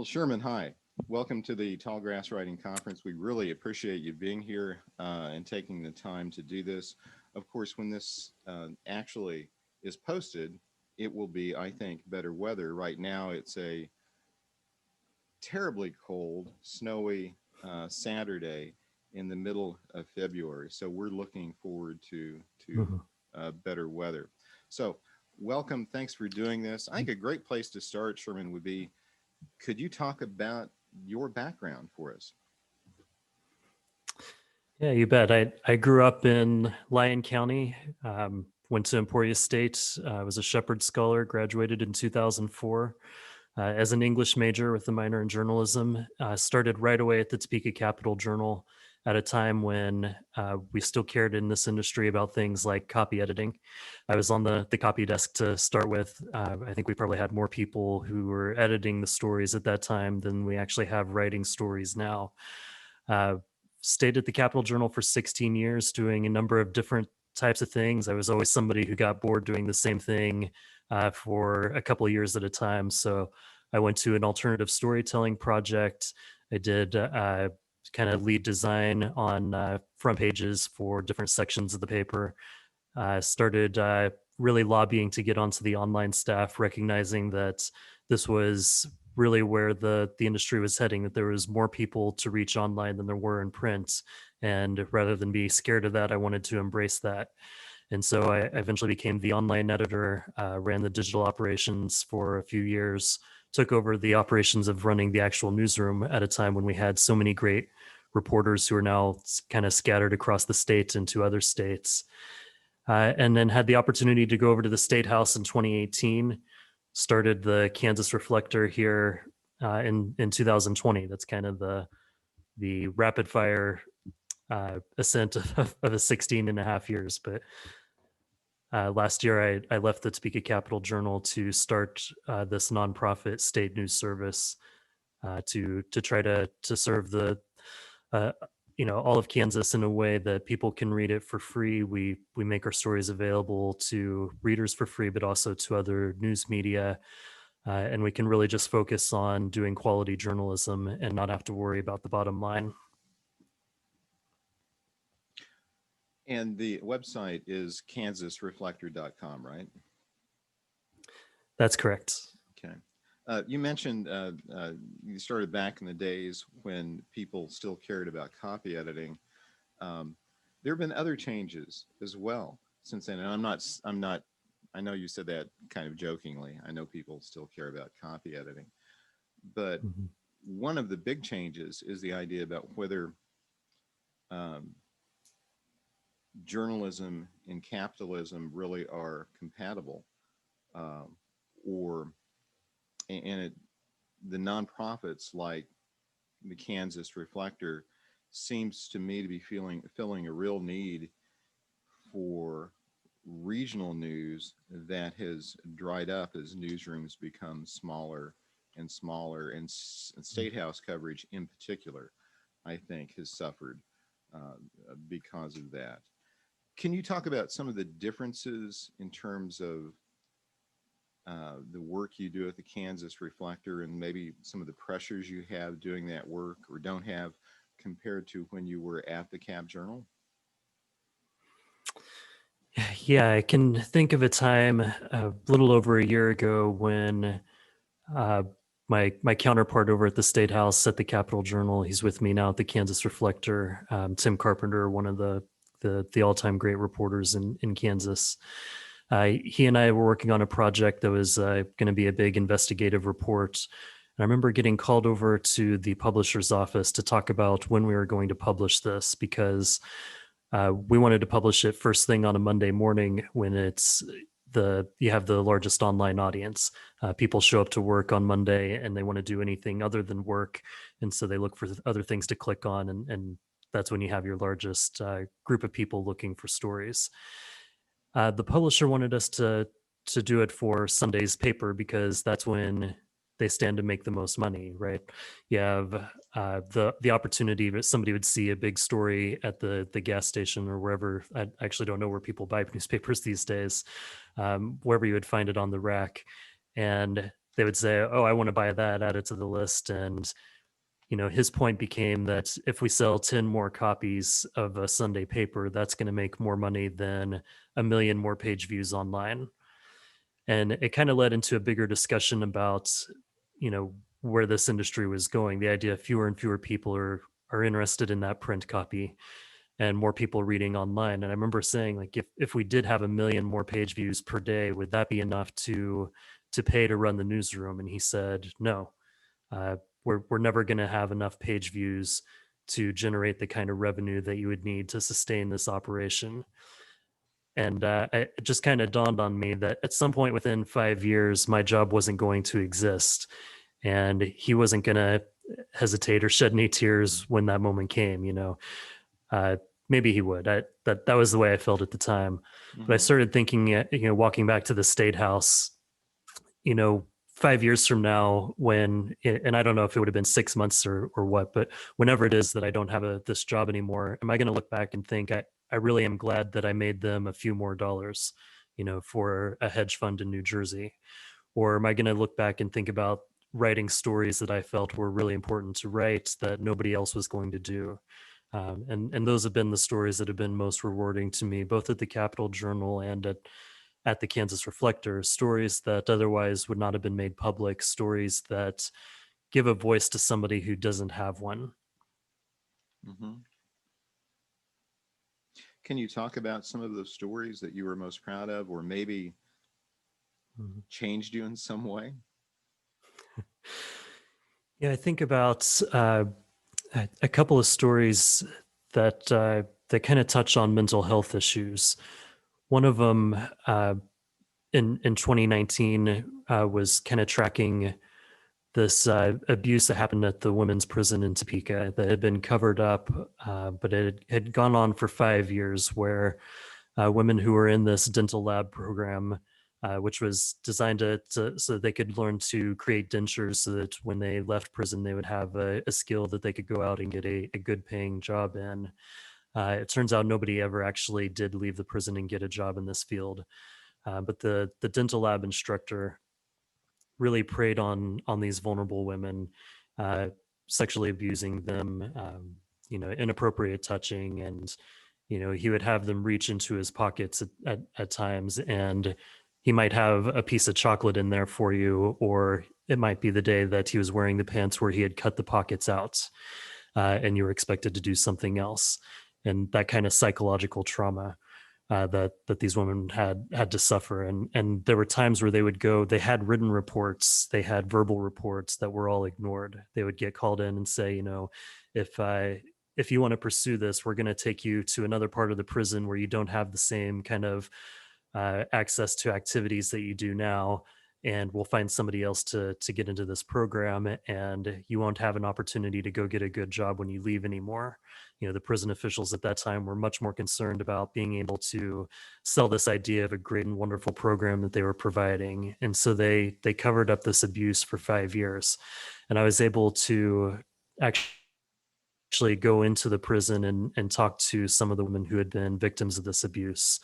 Well, Sherman, hi. Welcome to the Tallgrass Writing Conference. We really appreciate you being here and taking the time to do this. Of course, when this actually is posted, it will be, I think, better weather. Right now, it's a terribly cold, snowy Saturday in the middle of February. So we're looking forward to Mhm. better weather. So welcome. Thanks for doing this. I think a great place to start, Sherman, would be, could you talk about your background for us? Yeah, you bet. I grew up in Lyon County, went to Emporia State. I was a Shepherd Scholar, graduated in 2004 as an English major with a minor in journalism. Started right away at the Topeka Capital Journal at a time when we still cared in this industry about things like copy editing. I was on the copy desk to start with. I think we probably had more people who were editing the stories at that time than we actually have writing stories now. Uh, Stayed at the Capital Journal for 16 years, doing a number of different types of things. I was always somebody who got bored doing the same thing for a couple of years at a time. So I went to an alternative storytelling project. I did kind of lead design on front pages for different sections of the paper. Started really lobbying to get onto the online staff, recognizing that this was really where the industry was heading, that there was more people to reach online than there were in print. And rather than be scared of that, I wanted to embrace that. And so I eventually became the online editor, ran the digital operations for a few years, took over the operations of running the actual newsroom at a time when we had so many great reporters who are now kind of scattered across the state into other states. And then had the opportunity to go over to the State House in 2018, started the Kansas Reflector here in 2020. That's kind of the rapid fire ascent of a 16 and a half years. But last year, I left the Topeka Capital Journal to start this nonprofit state news service to try to serve the uh, all of Kansas in a way that people can read it for free. We make our stories available to readers for free, but also to other news media, and we can really just focus on doing quality journalism and not have to worry about the bottom line. And the website is kansasreflector.com, right? That's correct. Okay. You mentioned you started back in the days when people still cared about copy editing. There have been other changes as well since then. And I'm not, I know you said that kind of jokingly. I know people still care about copy editing. But Mhm. one of the big changes is the idea about whether um, journalism and capitalism really are compatible, um, or and it, the nonprofits like the Kansas Reflector seems to me to be filling a real need for regional news that has dried up as newsrooms become smaller and smaller, and state house coverage in particular, I think, has suffered because of that. Can you talk about some of the differences in terms of the work you do at the Kansas Reflector and maybe some of the pressures you have doing that work or don't have compared to when you were at the Cab Journal? Yeah, I can think of a time a little over a year ago when uh, my counterpart over at the State House at the Capital Journal, he's with me now at the Kansas Reflector, Tim Carpenter, one of the all time great reporters in Kansas. He and I were working on a project that was going to be a big investigative report. And I remember getting called over to the publisher's office to talk about when we were going to publish this because we wanted to publish it first thing on a Monday morning when you have the largest online audience. People show up to work on Monday and they want to do anything other than work, and so they look for other things to click on, and that's when you have your largest group of people looking for stories. The publisher wanted us to do it for Sunday's paper because that's when they stand to make the most money, right? You have the opportunity that somebody would see a big story at the gas station or wherever. I actually don't know where people buy newspapers these days, wherever you would find it on the rack. And they would say, "Oh, I want to buy that, add it to the list." And his point became that if we sell 10 more copies of a Sunday paper, that's going to make more money than a million more page views online. And it kind of led into a bigger discussion about, you know, where this industry was going. The idea fewer and fewer people are interested in that print copy and more people reading online. And I remember saying, like, if we did have a million more page views per day, would that be enough to pay to run the newsroom? And he said, no, we're never going to have enough page views to generate the kind of revenue that you would need to sustain this operation. And it just kind of dawned on me that at some point within 5 years, my job wasn't going to exist, and he wasn't going to hesitate or shed any tears when that moment came. Uh, Maybe he would. That was the way I felt at the time. But I Hmm. started thinking, walking back to the state house, you know, 5 years from now, and I don't know if it would have been 6 months or what, but whenever it is that I don't have this job anymore, am I going to look back and think I really am glad that I made them a few more dollars, for a hedge fund in New Jersey? Or am I going to look back and think about writing stories that I felt were really important to write that nobody else was going to do? And those have been the stories that have been most rewarding to me, both at the Capital Journal and at the Kansas Reflector. Stories that otherwise would not have been made public, stories that give a voice to somebody who doesn't have one. Hmm. Can you talk about some of those stories that you were most proud of, or maybe Mhm. changed you in some way? Yeah, I think about a couple of stories that kind of touch on mental health issues. One of them in 2019 was kind of tracking this abuse that happened at the women's prison in Topeka that had been covered up, but it had gone on for 5 years, where women who were in this dental lab program, which was designed so that they could learn to create dentures so that when they left prison, they would have a skill that they could go out and get a good paying job in. It turns out nobody ever actually did leave the prison and get a job in this field. But the dental lab instructor really preyed on these vulnerable women, uh, sexually abusing them, inappropriate touching, and he would have them reach into his pockets at times, and he might have a piece of chocolate in there for you, or it might be the day that he was wearing the pants where he had cut the pockets out, and you were expected to do something else, and that kind of psychological trauma that these women had to suffer. And there were times where they had written reports, they had verbal reports that were all ignored. They would get called in and say, if I if you want to pursue this, we're going to take you to another part of the prison where you don't have the same kind of access to activities that you do now, and we'll find somebody else to get into this program, and you won't have an opportunity to go get a good job when you leave anymore. The prison officials at that time were much more concerned about being able to sell this idea of a great and wonderful program that they were providing, and so they covered up this abuse for 5 years. And I was able to actually go into the prison and talk to some of the women who had been victims of this abuse.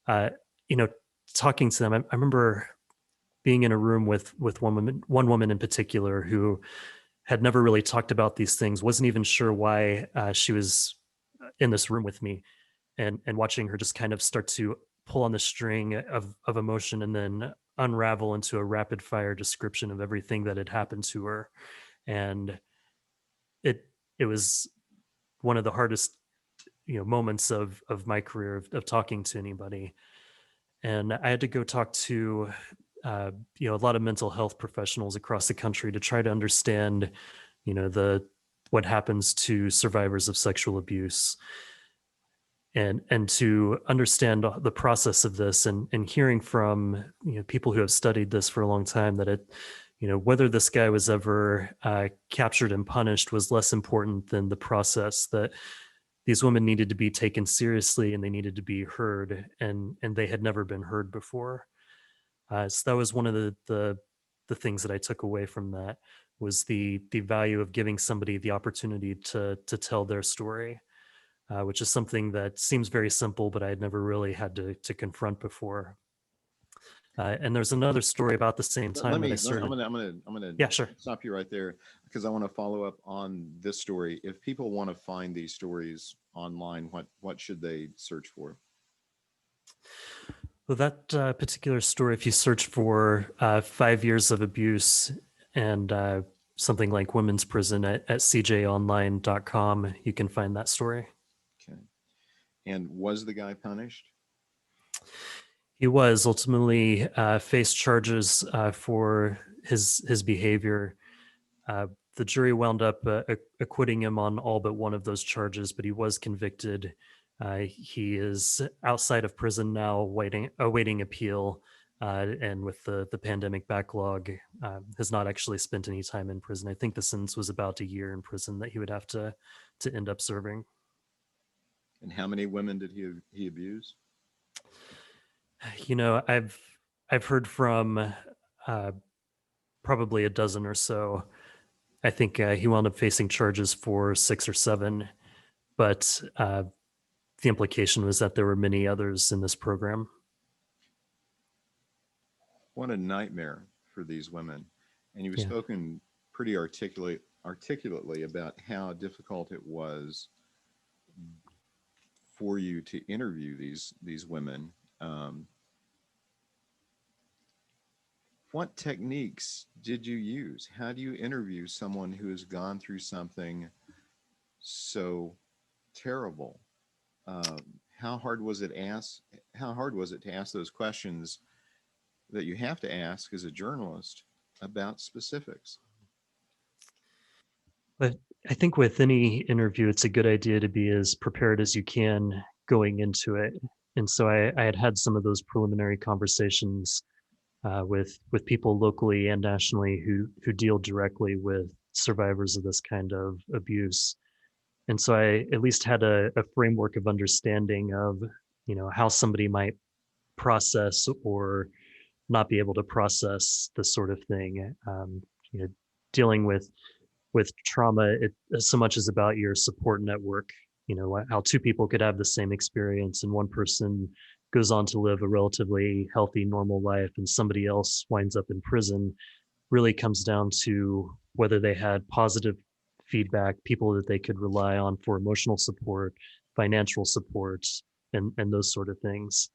uh, you know, Talking to them, I remember being in a room with one woman in particular who had never really talked about these things, wasn't even sure why she was in this room with me, and watching her just kind of start to pull on the string of emotion and then unravel into a rapid fire description of everything that had happened to her. And it was one of the hardest moments of my career of talking to anybody. And I had to go talk to a lot of mental health professionals across the country to try to understand the what happens to survivors of sexual abuse, and to understand the process of this, and hearing from people who have studied this for a long time, that whether this guy was ever captured and punished was less important than the process, that these women needed to be taken seriously and they needed to be heard, and they had never been heard before. So that was one of the things that I took away from that, was the value of giving somebody the opportunity to tell their story, which is something that seems very simple, but I had never really had to confront before. And there's another story about the same Let time that I me, started. I'm gonna Yeah, sure. stop you right there because I want to follow up on this story. If people want to find these stories online, what should they search for? Well, that particular story, if you search for 5 years of abuse and something like women's prison at cjonline.com, you can find that story. Okay. And was the guy punished? He was ultimately faced charges for his behavior. Uh, the jury wound up acquitting him on all but one of those charges, but he was convicted. He is outside of prison now, awaiting appeal, and with the pandemic backlog, has not actually spent any time in prison. I think the sentence was about a year in prison that he would have to end up serving. And how many women did he abuse? You know, I've heard from probably a dozen or so. I think he wound up facing charges for 6 or 7, but the implication was that there were many others in this program. What a nightmare for these women. And you've Yeah. spoken pretty articulately about how difficult it was for you to interview these women. Um, what techniques did you use? How do you interview someone who has gone through something so terrible? How hard was it ask? How hard was it to ask those questions that you have to ask as a journalist about specifics? But I think with any interview, it's a good idea to be as prepared as you can going into it. And so I had some of those preliminary conversations with people locally and nationally who deal directly with survivors of this kind of abuse. And so I at least had a framework of understanding of, how somebody might process or not be able to process this sort of thing. You know, dealing with trauma, it so much is about your support network. How two people could have the same experience, and one person goes on to live a relatively healthy, normal life, and somebody else winds up in prison. Really comes down to whether they had positive feedback, people that they could rely on for emotional support, financial support, and those sort of things.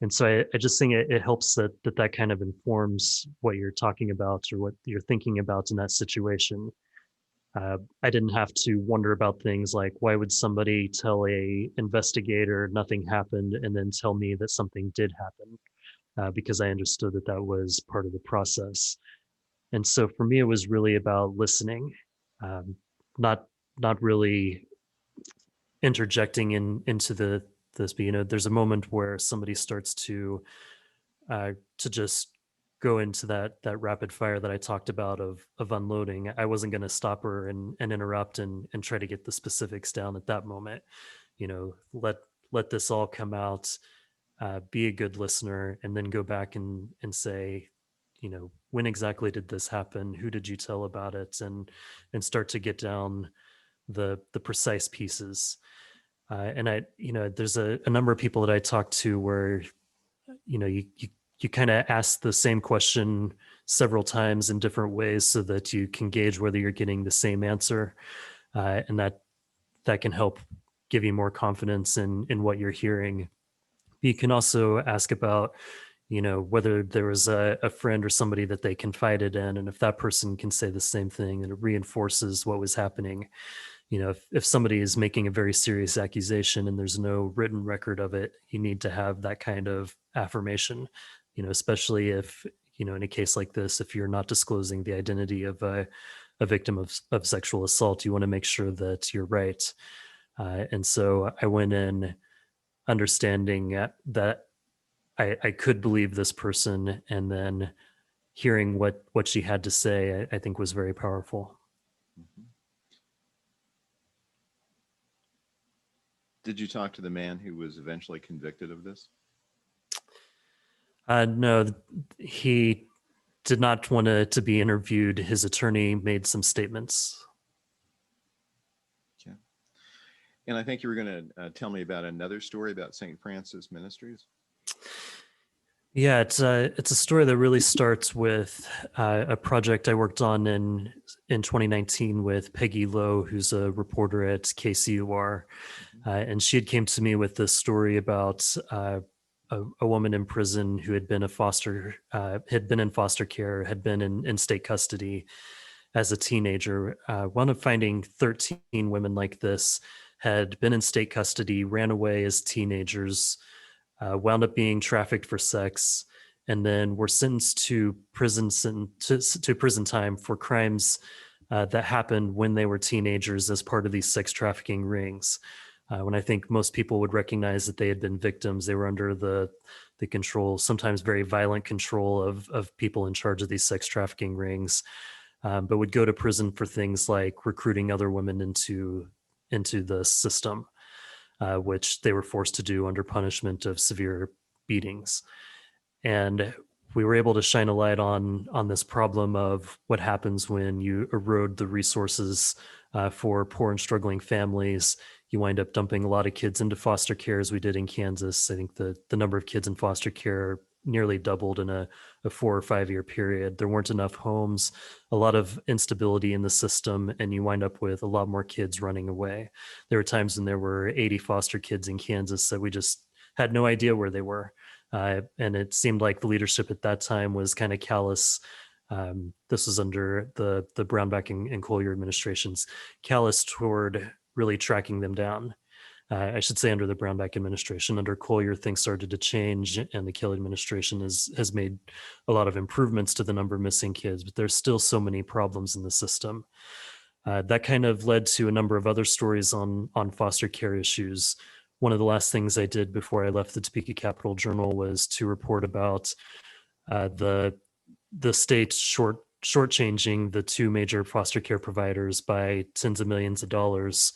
And so I just think it helps that kind of informs what you're talking about or what you're thinking about in that situation. I didn't have to wonder about things like why would somebody tell a investigator nothing happened and then tell me that something did happen, because I understood that that was part of the process. And so for me, it was really about listening, um, not not really interjecting into this. But there's a moment where somebody starts to just go into that rapid fire that I talked about of unloading. I wasn't going to stop her and interrupt and try to get the specifics down at that moment. Let this all come out. Be a good listener, and then go back and say, when exactly did this happen? Who did you tell about it? And start to get down the precise pieces. And there's a number of people that I talked to where you kind of ask the same question several times in different ways so that you can gauge whether you're getting the same answer, and that can help give you more confidence in what you're hearing. You can also ask about whether there was a friend or somebody that they confided in, and if that person can say the same thing, then it reinforces what was happening. If somebody is making a very serious accusation and there's no written record of it, you need to have that kind of affirmation, especially if, in a case like this, if you're not disclosing the identity of a victim of sexual assault, you want to make sure that you're right. And so I went in understanding that I could believe this person, and then hearing what she had to say, I think was very powerful. Mhm. Did you talk to the man who was eventually convicted of this? No, he did not want to be interviewed. His attorney made some statements. Okay. And I think you were going to tell me about another story about St. Francis Ministries. Yeah, it's a story that really starts with a project I worked on in 2019 with Peggy Lowe, who's a reporter at KCUR, Mhm. and she had came to me with this story about a woman in prison who had been in foster care, had been in state custody as a teenager. Wound up finding 13 women like this had been in state custody, ran away as teenagers, wound up being trafficked for sex, and then were sentenced to to prison time for crimes that happened when they were teenagers as part of these sex trafficking rings. When I think most people would recognize that they had been victims, they were under the control, sometimes very violent control of people in charge of these sex trafficking rings, but would go to prison for things like recruiting other women into the system, which they were forced to do under punishment of severe beatings. And we were able to shine a light on this problem of what happens when you erode the resources for poor and struggling families. You wind up dumping a lot of kids into foster care, as we did in Kansas. I think the number of kids in foster care nearly doubled in a 4 or 5 year period. There weren't enough homes, a lot of instability in the system, and you wind up with a lot more kids running away. There were times when there were 80 foster kids in Kansas that we just had no idea where they were. And it seemed like the leadership at that time was kind of callous. This was under the Brownback and Collier administrations, callous toward really tracking them down. I should say under the Brownback administration. Under Collier, things started to change, and the Kelly administration has made a lot of improvements to the number of missing kids, but there's still so many problems in the system. That kind of led to a number of other stories on foster care issues. One of the last things I did before I left the Topeka Capital Journal was to report about the state shortchanging the two major foster care providers by tens of millions of dollars,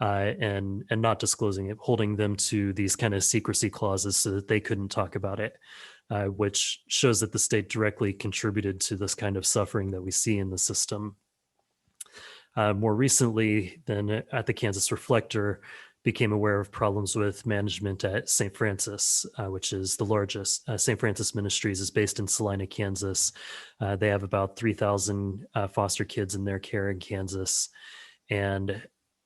and not disclosing it, holding them to these kind of secrecy clauses so that they couldn't talk about it, which shows that the state directly contributed to this kind of suffering that we see in the system. More recently, then at the Kansas Reflector, became aware of problems with management at St. Francis, which is the largest. St. Francis Ministries is based in Salina, Kansas. They have about 3,000 foster kids in their care in Kansas. And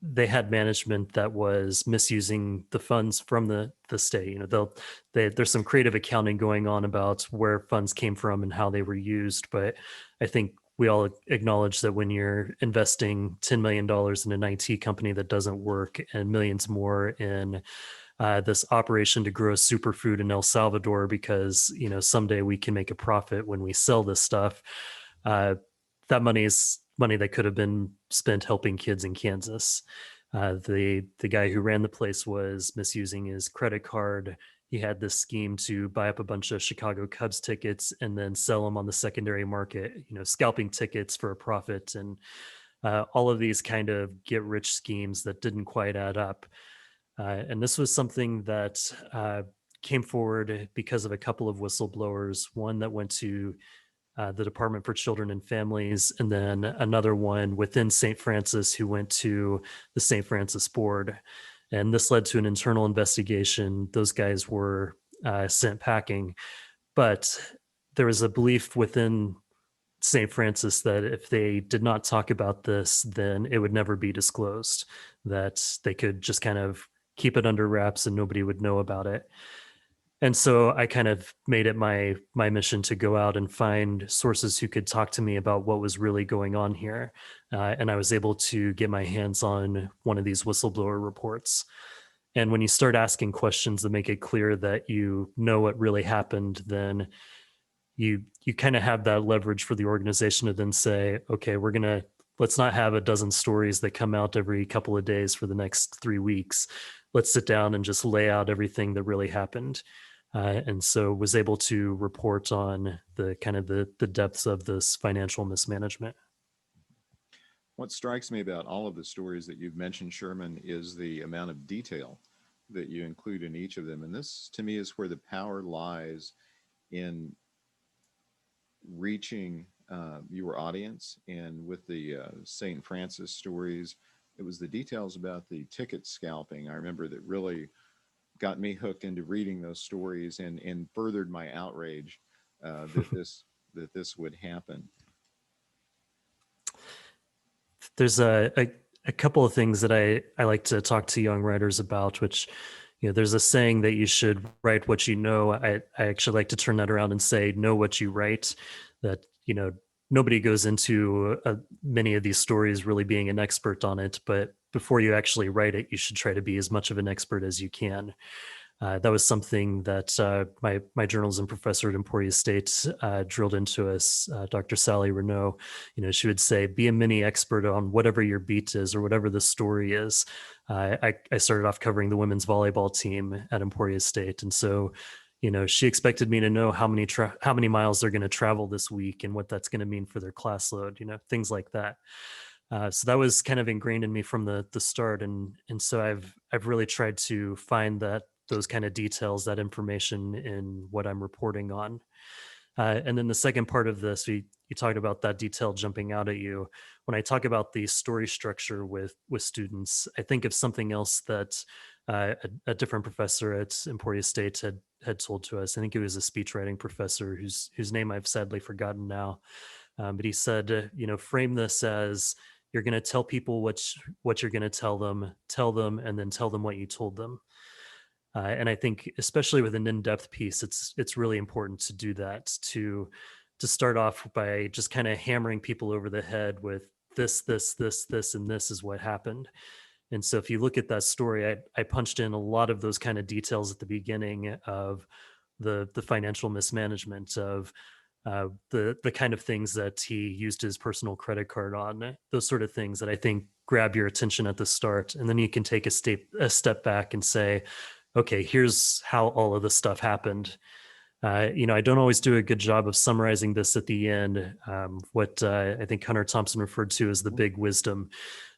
they had management that was misusing the funds from the state. You know, there's some creative accounting going on about where funds came from and how they were used. But I think we all acknowledge that when you're investing $10 million in an IT company that doesn't work and millions more in this operation to grow superfood in El Salvador because, you know, someday we can make a profit when we sell this stuff, uh, that money is money that could have been spent helping kids in Kansas. The guy who ran the place was misusing his credit card. He had this scheme to buy up a bunch of Chicago Cubs tickets and then sell them on the secondary market, you know, scalping tickets for a profit, and all of these kind of get rich schemes that didn't quite add up. And this was something that came forward because of a couple of whistleblowers, one that went to the Department for Children and Families, and then another one within St. Francis who went to the St. Francis board. And this led to an internal investigation. Those guys were sent packing. But there was a belief within St. Francis that if they did not talk about this, then it would never be disclosed, that they could just kind of keep it under wraps and nobody would know about it. And so I kind of made it my mission to go out and find sources who could talk to me about what was really going on here. And I was able to get my hands on one of these whistleblower reports. And when you start asking questions that make it clear that you know what really happened, then you kind of have that leverage for the organization to then say, okay, let's not have a dozen stories that come out every couple of days for the next 3 weeks. Let's sit down and just lay out everything that really happened. And so was able to report on the kind of the depths of this financial mismanagement. What strikes me about all of the stories that you've mentioned, Sherman, is the amount of detail that you include in each of them. And this, to me, is where the power lies in reaching your audience. And with the St. Francis stories, it was the details about the ticket scalping. I remember that really got me hooked into reading those stories and furthered my outrage that this would happen. There's a couple of things that I like to talk to young writers about, which, there's a saying that you should write what you know. I actually like to turn that around and say, know what you write. That, nobody goes into many of these stories really being an expert on it, but before you actually write it, you should try to be as much of an expert as you can. That was something that my journalism professor at Emporia State drilled into us, Dr. Sally Renault. She would say, be a mini expert on whatever your beat is or whatever the story is. I started off covering the women's volleyball team at Emporia State. And so, she expected me to know how many miles they're going to travel this week and what that's going to mean for their class load, things like that. So that was kind of ingrained in me from the start, and so I've really tried to find those kind of details, that information in what I'm reporting on. And then the second part of this, you talked about that detail jumping out at you. When I talk about the story structure with students, I think of something else that a different professor at Emporia State had told to us. I think it was a speech writing professor whose name I've sadly forgotten now. But he said, frame this as you're going to tell people what you're going to tell them, and then tell them what you told them. And I think, especially with an in-depth piece, it's really important to do that, to start off by just kind of hammering people over the head with this, and this is what happened. And so if you look at that story, I punched in a lot of those kind of details at the beginning of the financial mismanagement, of the kind of things that he used his personal credit card on, those sort of things that I think grab your attention at the start, and then you can take a step back and say, okay, here's how all of this stuff happened. I don't always do a good job of summarizing this at the end, what I think Hunter Thompson referred to as the big wisdom.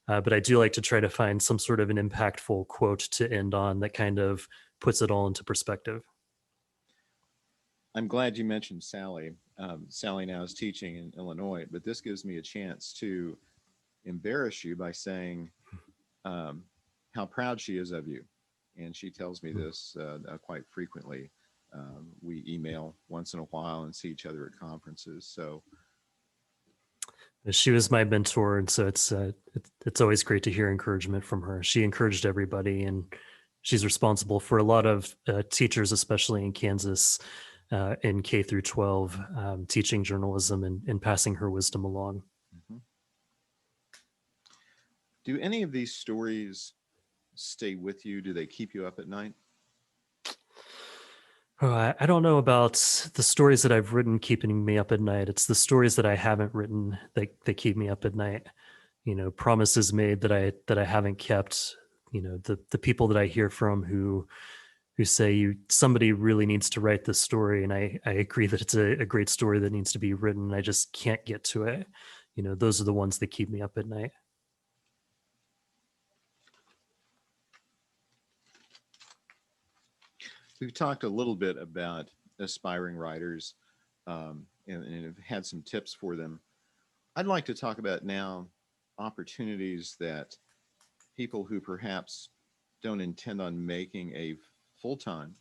But I do like to try to find some sort of an impactful quote to end on that kind of puts it all into perspective. I'm glad you mentioned Sally. Sally now is teaching in Illinois, but this gives me a chance to embarrass you by saying how proud she is of you. And she tells me this quite frequently. We email once in a while and see each other at conferences. So she was my mentor, and so it's always great to hear encouragement from her. She encouraged everybody, and she's responsible for a lot of teachers, especially in Kansas, in K through 12, teaching journalism and passing her wisdom along. mm-hmm. Do any of these stories stay with you? Do they keep you up at night? Oh, I don't know about the stories that I've written keeping me up at night. It's the stories that I haven't written that keep me up at night. Promises made that I haven't kept. The people that I hear from who say somebody really needs to write this story, and I agree that it's a great story that needs to be written, and I just can't get to it. Those are the ones that keep me up at night. We've talked a little bit about aspiring writers and have had some tips for them. I'd like to talk about now opportunities that people who perhaps don't intend on making a full-time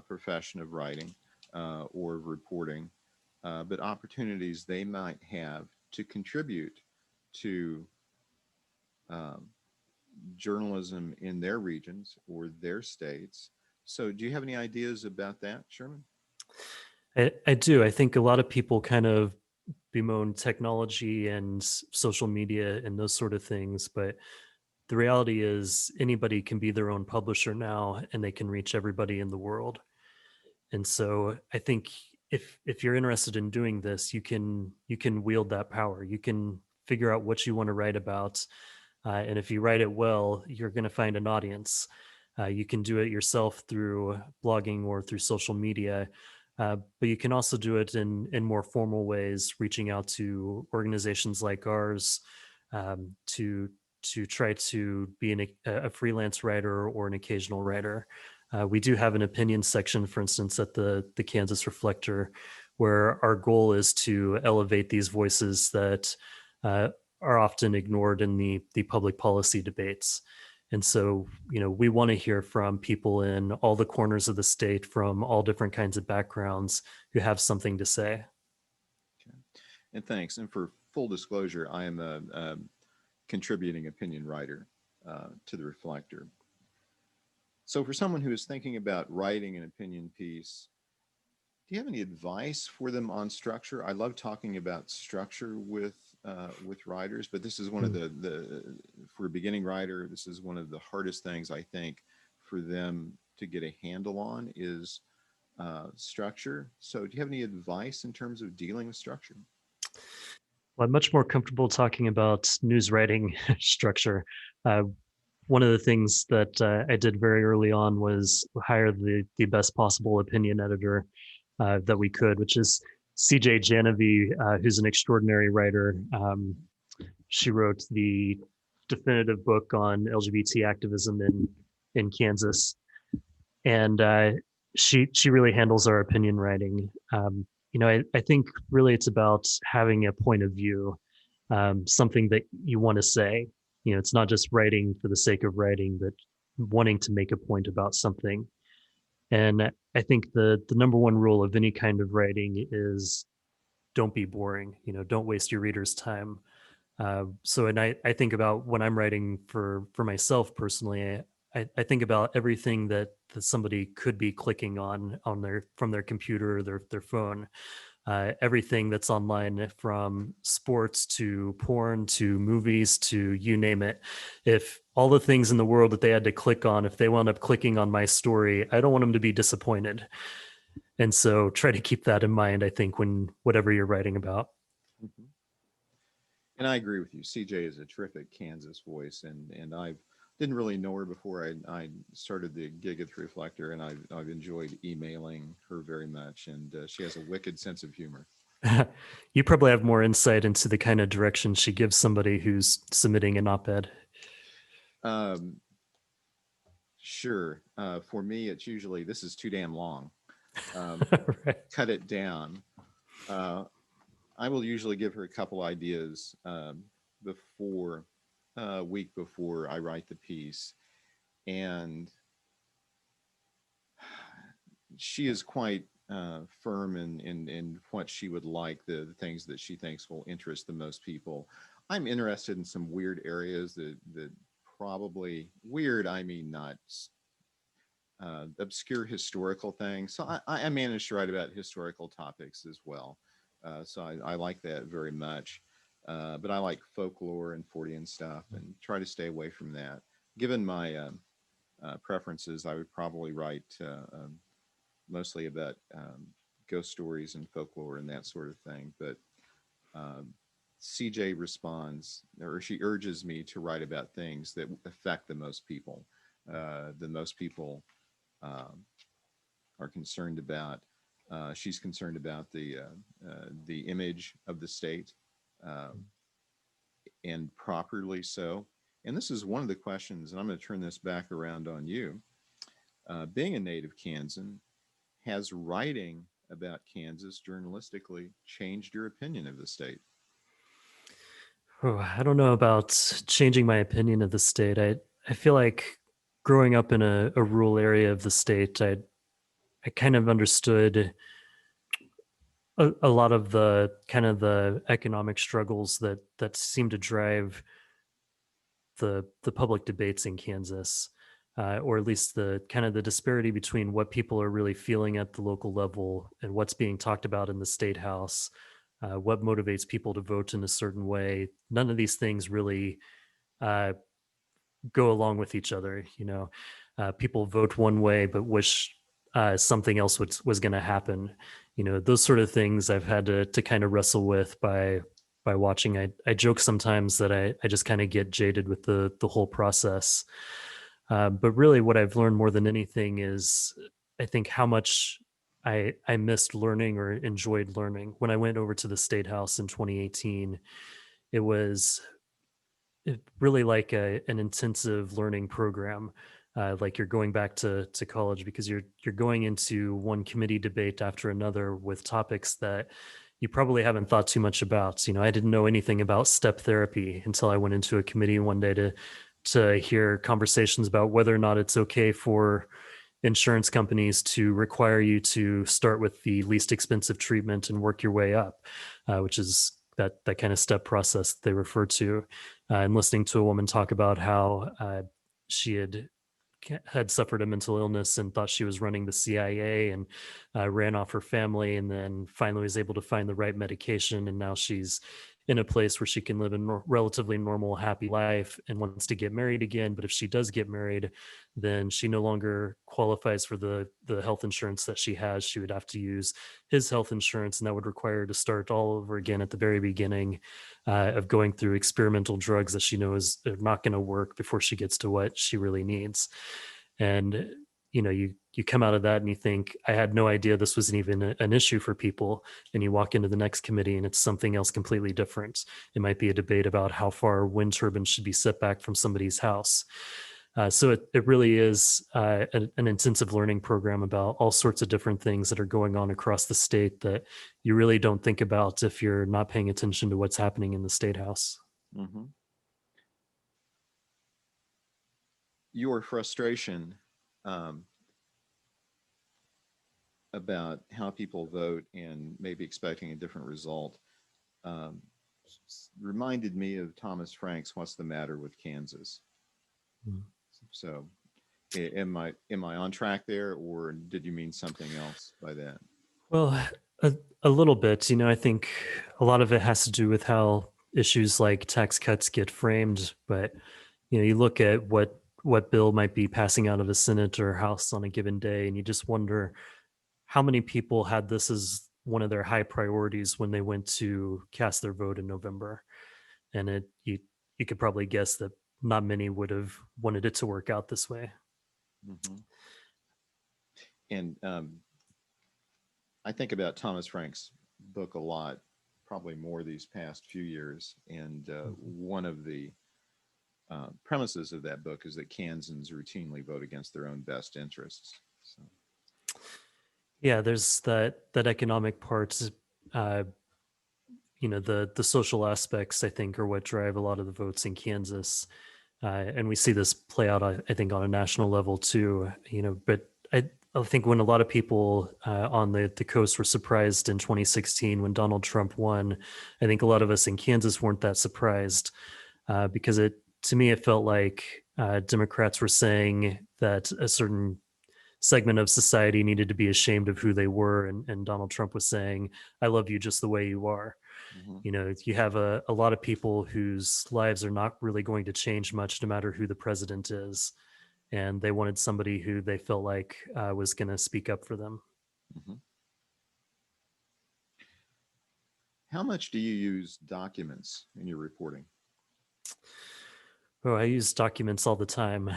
profession of writing or reporting, but opportunities they might have to contribute to um, journalism in their regions or their states. So, do you have any ideas about that, Sherman? I do. I think a lot of people kind of bemoan technology and social media and those sort of things, but the reality is anybody can be their own publisher now, and they can reach everybody in the world. And so I think if you're interested in doing this, you can wield that power. You can figure out what you want to write about, and if you write it well, you're going to find an audience. You can do it yourself through blogging or through social media, but you can also do it in more formal ways, reaching out to organizations like ours, to try to be a freelance writer or an occasional writer. We do have an opinion section, for instance, at the Kansas Reflector, where our goal is to elevate these voices that are often ignored in the public policy debates. And so, we want to hear from people in all the corners of the state from all different kinds of backgrounds who have something to say. Okay. And thanks. And for full disclosure, I am a contributing opinion writer to the Reflector. So for someone who is thinking about writing an opinion piece, do you have any advice for them on structure? I love talking about structure with writers, but this is one of the for a beginning writer, this is one of the hardest things I think for them to get a handle on is structure. So, do you have any advice in terms of dealing with structure? Well, I'm much more comfortable talking about news writing structure. Uh, One of the things that I did very early on was hire the best possible opinion editor that we could, which is CJ Janovy, who's an extraordinary writer. She wrote the definitive book on LGBT activism in Kansas, and she really handles our opinion writing. I think really it's about having a point of view, something that you want to say. It's not just writing for the sake of writing, but wanting to make a point about something. And I think the number one rule of any kind of writing is don't be boring. Don't waste your reader's time. And I think about when I'm writing for myself personally, I think about everything that somebody could be clicking on their from their computer or their phone. Everything that's online from sports to porn to movies to you name it. If all the things in the world that they had to click on, if they wound up clicking on my story, I don't want them to be disappointed. And so try to keep that in mind, I think, when whatever you're writing about. Mhm. And I agree with you. CJ is a terrific Kansas voice, and I didn't really know her before I started the gig at the Reflector, and I've enjoyed emailing her very much, and she has a wicked sense of humor. You probably have more insight into the kind of direction she gives somebody who's submitting an op-ed. Um, sure. For me, it's usually this is too damn long. Um, Right. cut it down. Uh, I will usually give her a couple ideas before a week before I write the piece, and she is quite firm in what she would like, the things that she thinks will interest the most people. I'm interested in some weird areas that probably weird. I mean, not obscure historical things. So I managed to write about historical topics as well. So I like that very much. But I like folklore and Fortean stuff and try to stay away from that. Given my preferences, I would probably write mostly about ghost stories and folklore and that sort of thing. But um, CJ responds, or she urges me to write about things that affect the most people. The most people um, are concerned about. She's concerned about the image of the state, um, and properly so. And this is one of the questions, and I'm going to turn this back around on you. Being a native Kansan, has writing about Kansas journalistically changed your opinion of the state? Oh, I don't know about changing my opinion of the state. I feel like growing up in a rural area of the state, I kind of understood a lot of the kind of the economic struggles that seem to drive the public debates in Kansas, or at least the kind of the disparity between what people are really feeling at the local level and what's being talked about in the state house, what motivates people to vote in a certain way. None of these things really uh, go along with each other. People vote one way but wish something else was going to happen. Those sort of things I've had to kind of wrestle with by watching. I joke sometimes that I just kind of get jaded with the whole process. But really, what I've learned more than anything is I think how much I missed learning or enjoyed learning. When I went over to the State House in 2018, it was really like an intensive learning program. Like you're going back to college because you're going into one committee debate after another with topics that you probably haven't thought too much about. I didn't know anything about step therapy until I went into a committee one day to hear conversations about whether or not it's okay for insurance companies to require you to start with the least expensive treatment and work your way up, which is that kind of step process they refer to. And listening to a woman talk about how she had suffered a mental illness and thought she was running the CIA, and ran off her family, and then finally was able to find the right medication. And now she's in a place where she can live a relatively normal, happy life and wants to get married again. But if she does get married, then she no longer qualifies for the health insurance that she has. She would have to use his health insurance, and that would require her to start all over again at the very beginning, of going through experimental drugs that she knows are not going to work before she gets to what she really needs. And you come out of that and you think, I had no idea this was even an issue for people. And you walk into the next committee and it's something else completely different. It might be a debate about how far wind turbines should be set back from somebody's house. So it really is an intensive learning program about all sorts of different things that are going on across the state that you really don't think about if you're not paying attention to what's happening in the state house. Mm-hmm. Your frustration about how people vote and maybe expecting a different result um, reminded me of Thomas Frank's "What's the Matter with Kansas?" Mm. So, am I on track there, or did you mean something else by that? Well, a little bit. I think a lot of it has to do with how issues like tax cuts get framed. But you look at what bill might be passing out of the Senate or House on a given day, and you just wonder how many people had this as one of their high priorities when they went to cast their vote in November. And you could probably guess that not many would have wanted it to work out this way. Mm-hmm. And I think about Thomas Frank's book a lot, probably more these past few years. And one of the premises of that book is that Kansans routinely vote against their own best interests. So. Yeah, there's that economic part. Uh, the social aspects, I think, are what drive a lot of the votes in Kansas. And we see this play out, I think, on a national level too. But I think when a lot of people on the coast were surprised in 2016 when Donald Trump won, I think a lot of us in Kansas weren't that surprised, because to me it felt like Democrats were saying that a certain segment of society needed to be ashamed of who they were, and Donald Trump was saying, "I love you just the way you are." Mm-hmm. You have a lot of people whose lives are not really going to change much no matter who the president is. And they wanted somebody who they felt like was going to speak up for them. Mm-hmm. How much do you use documents in your reporting? Oh, I use documents all the time.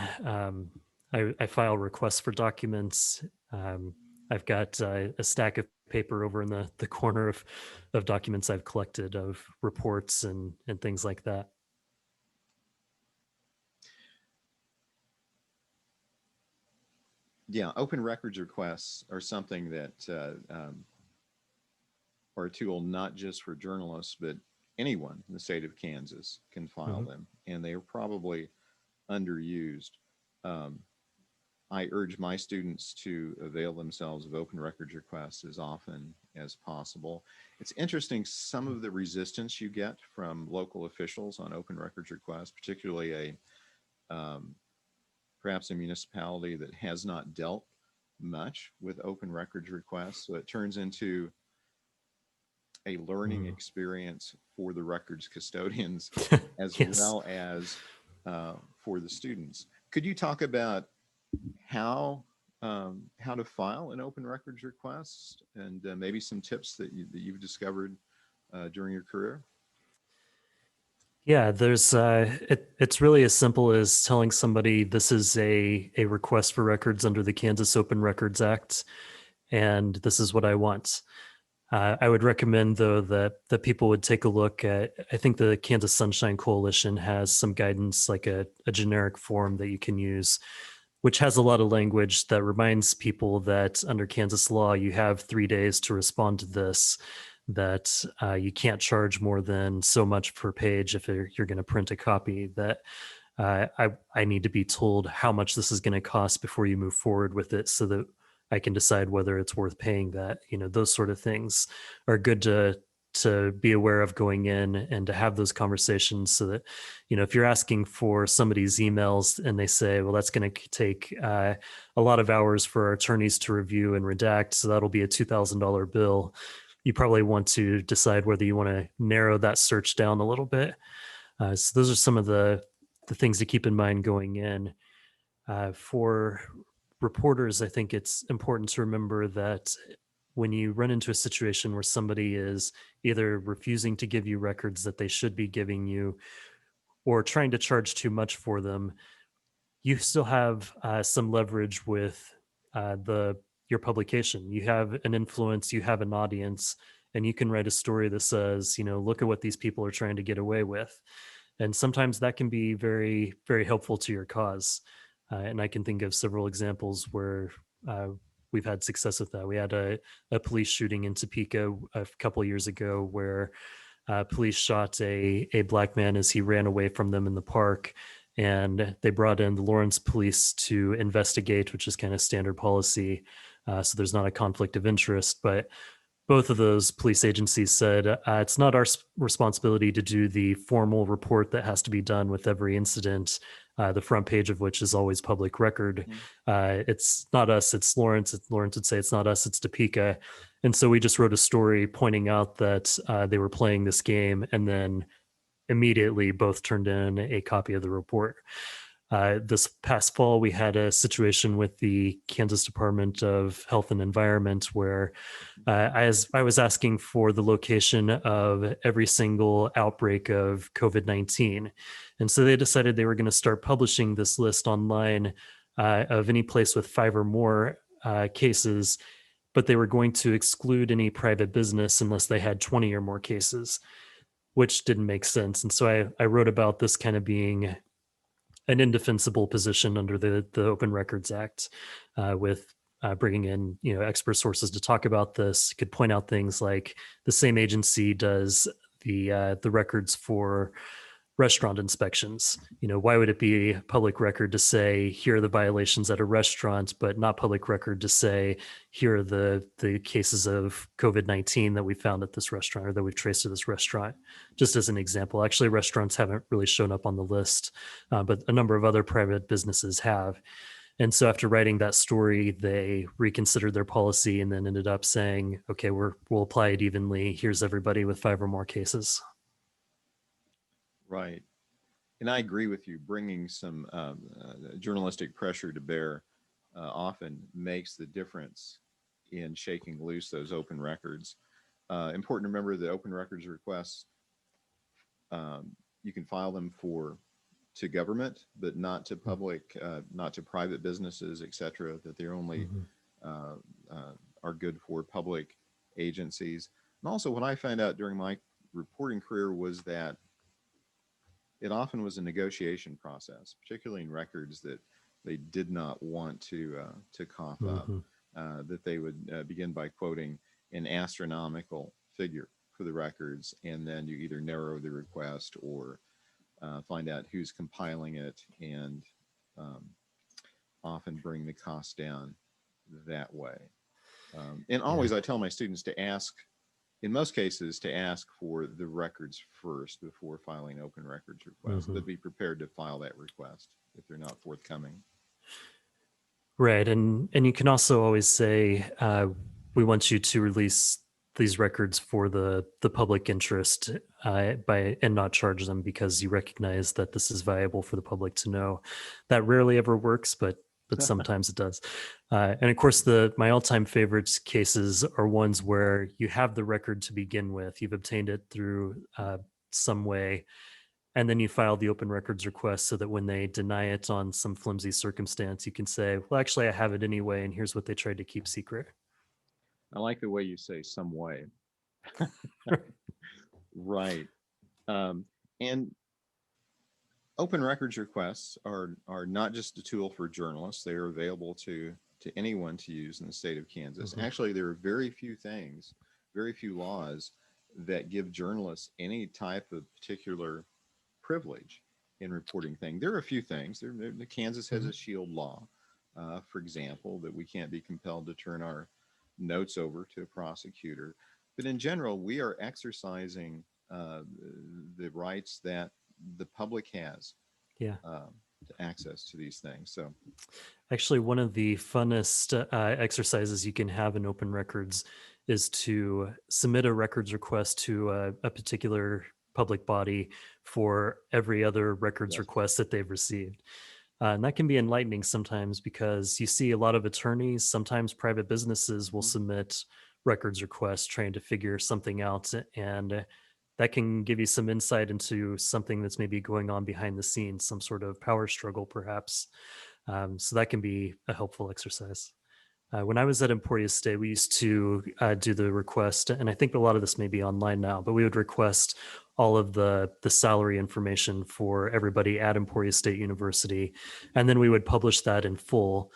I file requests for documents. I've got a stack of paper over in the corner of documents I've collected, of reports and things like that. Yeah, open records requests are something that are a tool not just for journalists, but anyone in the state of Kansas can file Mhm. them, and they are probably underused. Um, I urge my students to avail themselves of open records requests as often as possible. It's interesting some of the resistance you get from local officials on open records requests, particularly perhaps a municipality that has not dealt much with open records requests. So it turns into a learning Mm. experience for the records custodians as Yes. well as for the students. Could you talk about how to file an open records request and maybe some tips that you've discovered during your career? Yeah, it's really as simple as telling somebody this is a request for records under the Kansas Open Records Act, and this is what I want. I would recommend, though, that people would take a look at. I think the Kansas Sunshine Coalition has some guidance, like a generic form that you can use, which has a lot of language that reminds people that under Kansas law, you have 3 days to respond to this, that you can't charge more than so much per page if you're going to print a copy, that I need to be told how much this is going to cost before you move forward with it, so that I can decide whether it's worth paying that. Those sort of things are good to be aware of going in, and to have those conversations, so that if you're asking for somebody's emails and they say, well, that's going to take a lot of hours for our attorneys to review and redact, so that'll be a $2,000 bill, you probably want to decide whether you want to narrow that search down a little bit. So those are some of the things to keep in mind going in. For reporters, I think it's important to remember that when you run into a situation where somebody is either refusing to give you records that they should be giving you, or trying to charge too much for them, you still have some leverage with the your publication. You have an influence, you have an audience, and you can write a story that says, look at what these people are trying to get away with. And sometimes that can be very, very helpful to your cause. And I can think of several examples where we've had success with that. We had a police shooting in Topeka a couple of years ago, where police shot a black man as he ran away from them in the park. And they brought in the Lawrence police to investigate, which is kind of standard policy. So there's not a conflict of interest. But both of those police agencies said it's not our responsibility to do the formal report that has to be done with every incident, the front page of which is always public record. It's not us, it's Lawrence. Lawrence would say it's not us, it's Topeka. And so we just wrote a story pointing out that they were playing this game, and then immediately both turned in a copy of the report. This past fall, we had a situation with the Kansas Department of Health and Environment, where I was asking for the location of every single outbreak of COVID-19. And so they decided they were going to start publishing this list online of any place with 5 or more cases, but they were going to exclude any private business unless they had 20 or more cases, which didn't make sense. And so I wrote about this kind of being an indefensible position under the Open Records Act, with bringing in expert sources to talk about this. Could point out things like the same agency does the records for restaurant inspections. Why would it be public record to say here are the violations at a restaurant, but not public record to say here are the cases of COVID-19 that we found at this restaurant, or that we've traced to this restaurant? Just as an example, actually, restaurants haven't really shown up on the list, but a number of other private businesses have. And so after writing that story, they reconsidered their policy and then ended up saying, okay, we'll apply it evenly. Here's everybody with 5 or more cases. Right. And I agree with you. Bringing some journalistic pressure to bear often makes the difference in shaking loose those open records. Important to remember that open records requests, you can file them to government, but not to public, not to private businesses, et cetera, that they're only are good for public agencies. And also what I found out during my reporting career was that it often was a negotiation process, particularly in records that they did not want to cough up, that they would begin by quoting an astronomical figure for the records, and then you either narrow the request or find out who's compiling it, and often bring the cost down that way. And always I tell my students to ask, in most cases, to ask for the records first before filing open records requests, but be prepared to file that request if they're not forthcoming. Right. And you can also always say, we want you to release these records for the public interest, and not charge them because you recognize that this is viable for the public to know. That rarely ever works, but sometimes it does. And of course, my all-time favorite cases are ones where you have the record to begin with. You've obtained it through some way, and then you file the open records request so that when they deny it on some flimsy circumstance, you can say, well, actually, I have it anyway, and here's what they tried to keep secret. I like the way you say some way. Right. And open records requests are not just a tool for journalists. They are available to anyone to use in the state of Kansas. Actually, there are very few things, very few laws that give journalists any type of particular privilege in reporting things. There are a few things. Kansas has a shield law, for example, that we can't be compelled to turn our notes over to a prosecutor. But in general, we are exercising the rights that the public has Yeah. access to these things. So, Actually, one of the funnest exercises you can have in open records is to submit a records request to a particular public body for every other records yes. request that they've received. And that can be enlightening sometimes because you see a lot of attorneys, sometimes private businesses will Mhm. submit records requests trying to figure something out. And that can give you some insight into something that's maybe going on behind the scenes, some sort of power struggle, perhaps. So that can be a helpful exercise. When I was at Emporia State, we used to do the request, and I think a lot of this may be online now, but we would request all of the salary information for everybody at Emporia State University, and then we would publish that in full.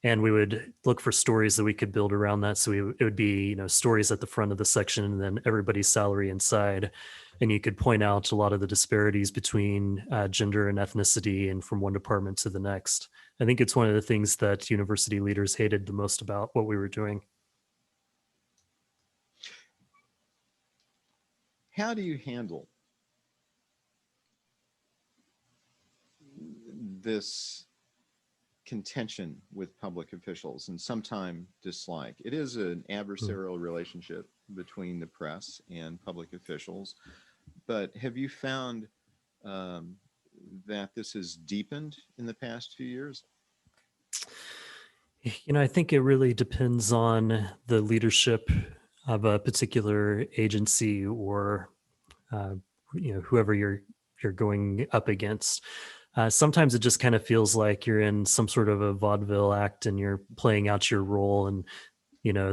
And we would look for stories that we could build around that. So it would be, stories at the front of the section, and then everybody's salary inside. And you could point out a lot of the disparities between gender and ethnicity, and from one department to the next. I think it's one of the things that university leaders hated the most about what we were doing. How do you handle this contention with public officials and sometimes dislike? It is an adversarial relationship between the press and public officials, but have you found um, that this has deepened in the past few years? I think it really depends on the leadership of a particular agency, or uh, whoever you're going up against. Sometimes it just kind of feels like you're in some sort of a vaudeville act and you're playing out your role, and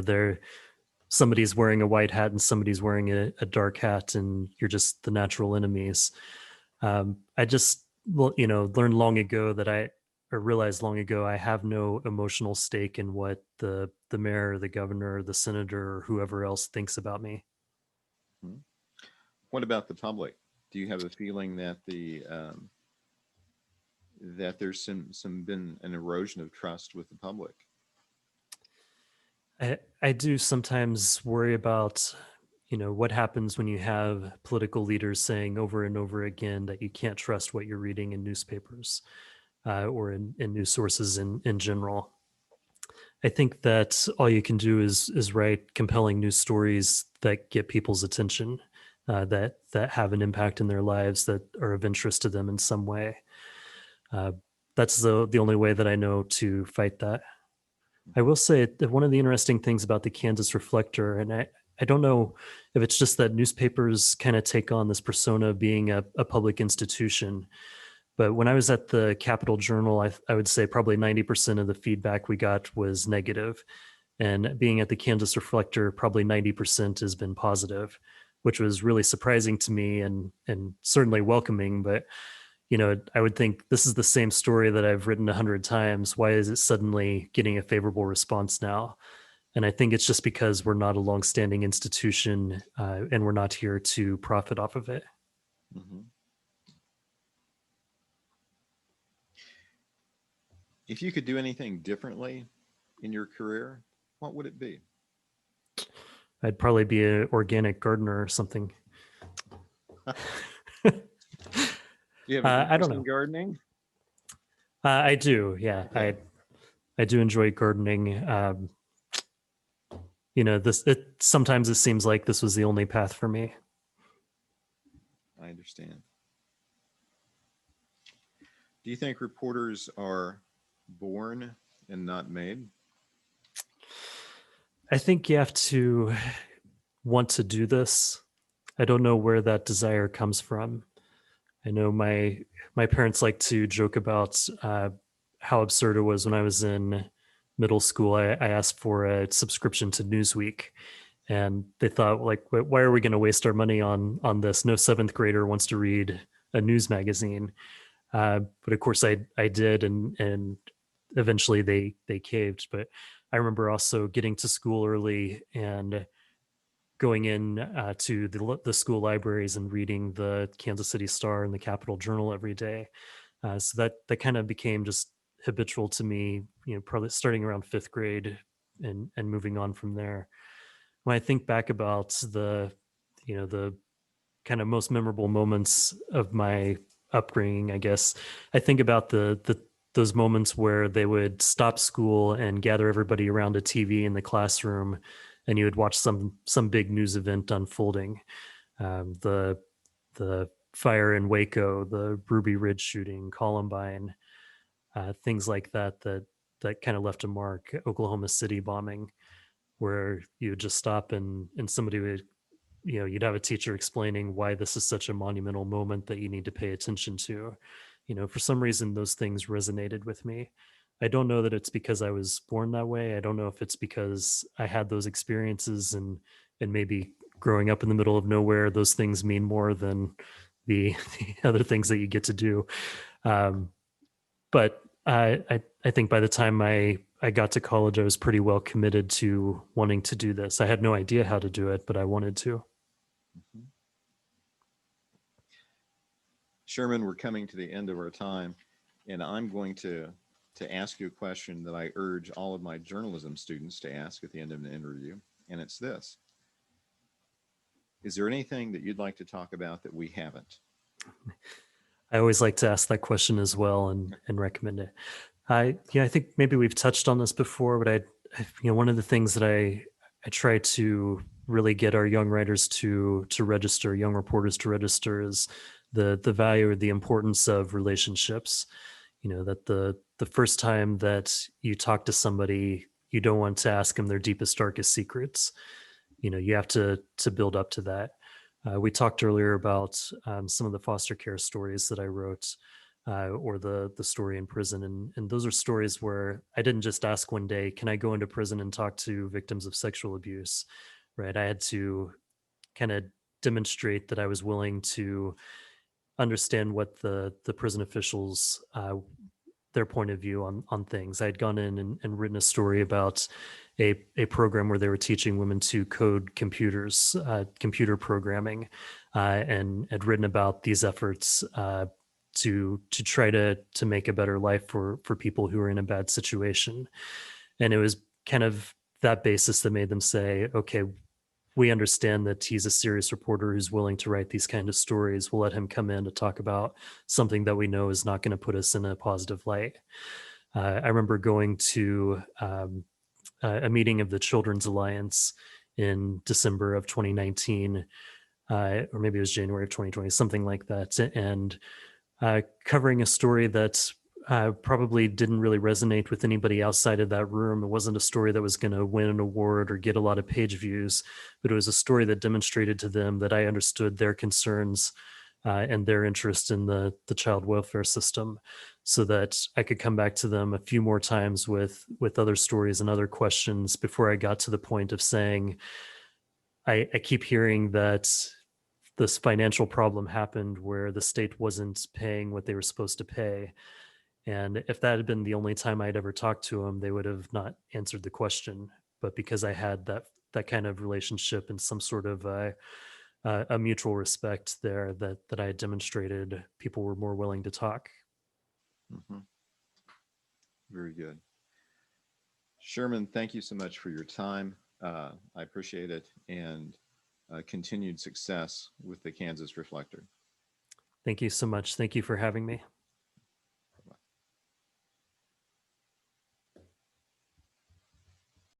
there somebody's wearing a white hat and somebody's wearing a dark hat, and you're just the natural enemies. I just, well, learned long ago that or realized long ago, I have no emotional stake in what the mayor, or the governor, or the senator, or whoever else thinks about me. Hmm. What about the public? Do you have a feeling that that there's some been an erosion of trust with the public? I do sometimes worry about, what happens when you have political leaders saying over and over again that you can't trust what you're reading in newspapers, or in news sources in general. I think that all you can do is write compelling news stories that get people's attention, that have an impact in their lives, that are of interest to them in some way. Uh, that's the only way that I know to fight that. I will say that one of the interesting things about the Kansas Reflector, and I don't know if it's just that newspapers kind of take on this persona of being a public institution, but when I was at the Capital Journal, I would say probably 90% of the feedback we got was negative. And being at the Kansas Reflector, probably 90% has been positive, which was really surprising to me, and certainly welcoming. But I would think this is the same story that I've written 100 times. Why is it suddenly getting a favorable response now? And I think it's just because we're not a longstanding institution, and we're not here to profit off of it. Mm-hmm. If you could do anything differently in your career, what would it be? I'd probably be an organic gardener or something. Do you have an I don't interest in know. gardening? I do. Yeah, Okay. I do enjoy gardening. Sometimes it seems like this was the only path for me. I understand. Do you think reporters are born and not made? I think you have to want to do this. I don't know where that desire comes from. I know my parents like to joke about how absurd it was when I was in middle school. I asked for a subscription to Newsweek, and they thought, like, why are we going to waste our money on this? No seventh grader wants to read a news magazine. But of course, I did, and eventually they caved. But I remember also getting to school early and going in to the school libraries and reading the Kansas City Star and the Capitol Journal every day. So that kind of became just habitual to me, probably starting around fifth grade and moving on from there. When I think back about the kind of most memorable moments of my upbringing, I guess I think about the those moments where they would stop school and gather everybody around a TV in the classroom, and you would watch some big news event unfolding. The fire in Waco, the Ruby Ridge shooting, Columbine, things like that kind of left a mark. Oklahoma City bombing, where you would just stop and somebody would, you'd have a teacher explaining why this is such a monumental moment that you need to pay attention to. For some reason, those things resonated with me. I don't know that it's because I was born that way. I don't know if it's because I had those experiences and maybe growing up in the middle of nowhere, those things mean more than the other things that you get to do. Um, but I think by the time I got to college, I was pretty well committed to wanting to do this. I had no idea how to do it, but I wanted to. Mhm. Sherman, we're coming to the end of our time, and I'm going to ask you a question that I urge all of my journalism students to ask at the end of an interview, and it's this: is there anything that you'd like to talk about that we haven't? I always like to ask that question as well and recommend it. I think maybe we've touched on this before, but one of the things that I try to really get our young writers to register, young reporters to register, is the value or the importance of relationships. That the first time that you talk to somebody, you don't want to ask them their deepest, darkest secrets. You have to build up to that. We talked earlier about some of the foster care stories that I wrote, or the story in prison, and those are stories where I didn't just ask one day, "Can I go into prison and talk to victims of sexual abuse?" Right? I had to kind of demonstrate that I was willing to understand what the prison officials, their point of view on things. I had gone in and written a story about a program where they were teaching women to code computers, computer programming, and had written about these efforts to try to make a better life for people who are in a bad situation. And it was kind of that basis that made them say, "Okay, we understand that he's a serious reporter who's willing to write these kind of stories. We'll let him come in to talk about something that we know is not going to put us in a positive light." I remember going to a meeting of the Children's Alliance in December of 2019, or maybe it was January of 2020, something like that, and covering a story that probably didn't really resonate with anybody outside of that room. It wasn't a story that was going to win an award or get a lot of page views, but it was a story that demonstrated to them that I understood their concerns and their interest in the child welfare system, so that I could come back to them a few more times with other stories and other questions before I got to the point of saying, I keep hearing that this financial problem happened where the state wasn't paying what they were supposed to pay. And if that had been the only time I'd ever talked to them, they would have not answered the question. But because I had that kind of relationship and some sort of a mutual respect there that I had demonstrated, people were more willing to talk. Mm-hmm. Very good. Sherman, thank you so much for your time. I appreciate it, and continued success with the Kansas Reflector. Thank you so much. Thank you for having me.